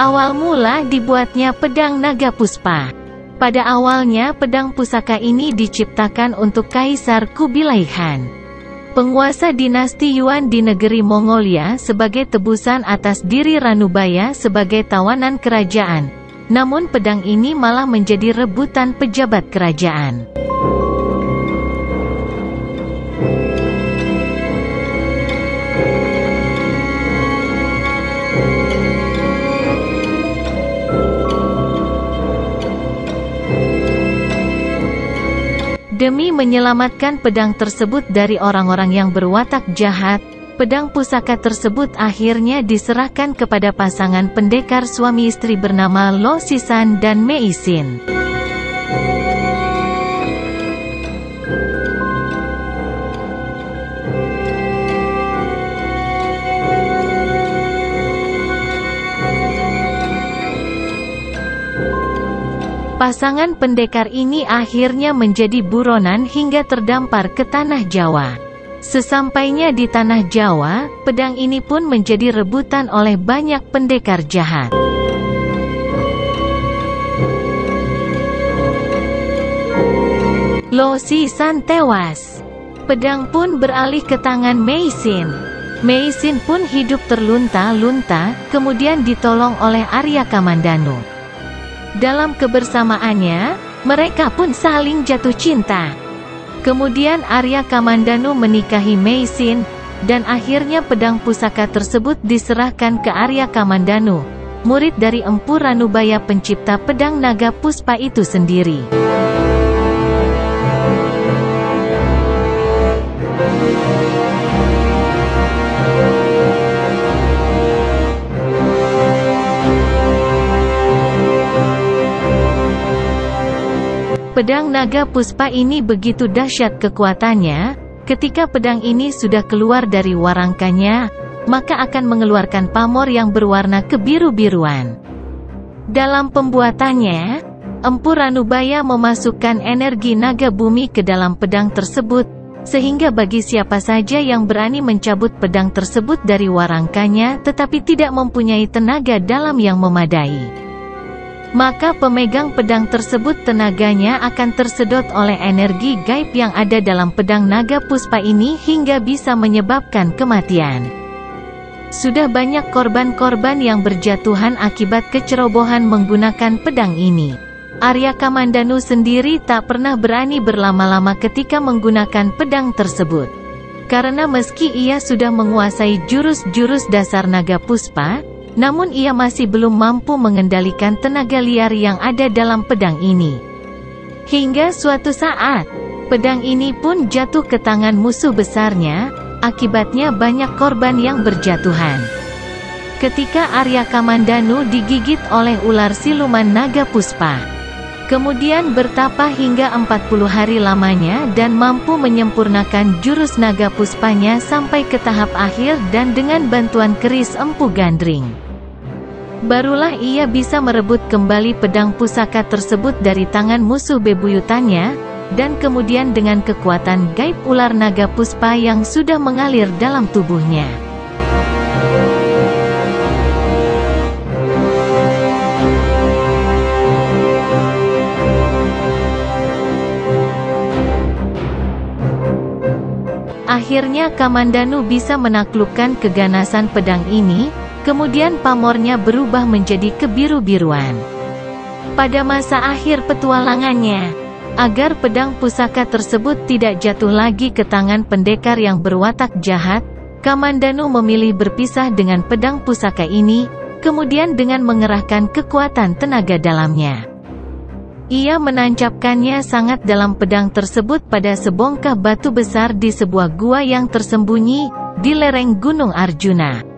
Awal mula dibuatnya pedang naga puspa. Pada awalnya pedang pusaka ini diciptakan untuk Kaisar Kubilai Khan, penguasa dinasti Yuan di negeri Mongolia, sebagai tebusan atas diri Ranubaya sebagai tawanan kerajaan. Namun pedang ini malah menjadi rebutan pejabat kerajaan. Demi menyelamatkan pedang tersebut dari orang-orang yang berwatak jahat, pedang pusaka tersebut akhirnya diserahkan kepada pasangan pendekar suami istri bernama Lo Sisan dan Mei Xin. Pasangan pendekar ini akhirnya menjadi buronan hingga terdampar ke tanah Jawa. Sesampainya di tanah Jawa, pedang ini pun menjadi rebutan oleh banyak pendekar jahat. Lo Sisan tewas. Pedang pun beralih ke tangan Mei Xin. Mei Xin pun hidup terlunta-lunta, kemudian ditolong oleh Arya Kamandanu. Dalam kebersamaannya, mereka pun saling jatuh cinta. Kemudian Arya Kamandanu menikahi Mei Xin, dan akhirnya pedang pusaka tersebut diserahkan ke Arya Kamandanu, murid dari Empu Ranubaya pencipta pedang naga puspa itu sendiri. Pedang naga puspa ini begitu dahsyat kekuatannya, ketika pedang ini sudah keluar dari warangkanya, maka akan mengeluarkan pamor yang berwarna kebiru-biruan. Dalam pembuatannya, Empu Ranubaya memasukkan energi naga bumi ke dalam pedang tersebut, sehingga bagi siapa saja yang berani mencabut pedang tersebut dari warangkanya tetapi tidak mempunyai tenaga dalam yang memadai, maka pemegang pedang tersebut tenaganya akan tersedot oleh energi gaib yang ada dalam pedang naga puspa ini hingga bisa menyebabkan kematian. Sudah banyak korban-korban yang berjatuhan akibat kecerobohan menggunakan pedang ini. Arya Kamandanu sendiri tak pernah berani berlama-lama ketika menggunakan pedang tersebut. Karena meski ia sudah menguasai jurus-jurus dasar naga puspa, namun ia masih belum mampu mengendalikan tenaga liar yang ada dalam pedang ini. Hingga suatu saat, pedang ini pun jatuh ke tangan musuh besarnya, akibatnya banyak korban yang berjatuhan. Ketika Arya Kamandanu digigit oleh ular siluman naga puspa, kemudian bertapa hingga 40 hari lamanya dan mampu menyempurnakan jurus naga puspanya sampai ke tahap akhir dan dengan bantuan keris Empu Gandring, barulah ia bisa merebut kembali pedang pusaka tersebut dari tangan musuh bebuyutannya, dan kemudian dengan kekuatan gaib ular naga puspa yang sudah mengalir dalam tubuhnya. Akhirnya Kamandanu bisa menaklukkan keganasan pedang ini. Kemudian pamornya berubah menjadi kebiru-biruan. Pada masa akhir petualangannya, agar pedang pusaka tersebut tidak jatuh lagi ke tangan pendekar yang berwatak jahat, Kamandanu memilih berpisah dengan pedang pusaka ini, kemudian dengan mengerahkan kekuatan tenaga dalamnya. Ia menancapkannya sangat dalam pedang tersebut pada sebongkah batu besar di sebuah gua yang tersembunyi di lereng Gunung Arjuna.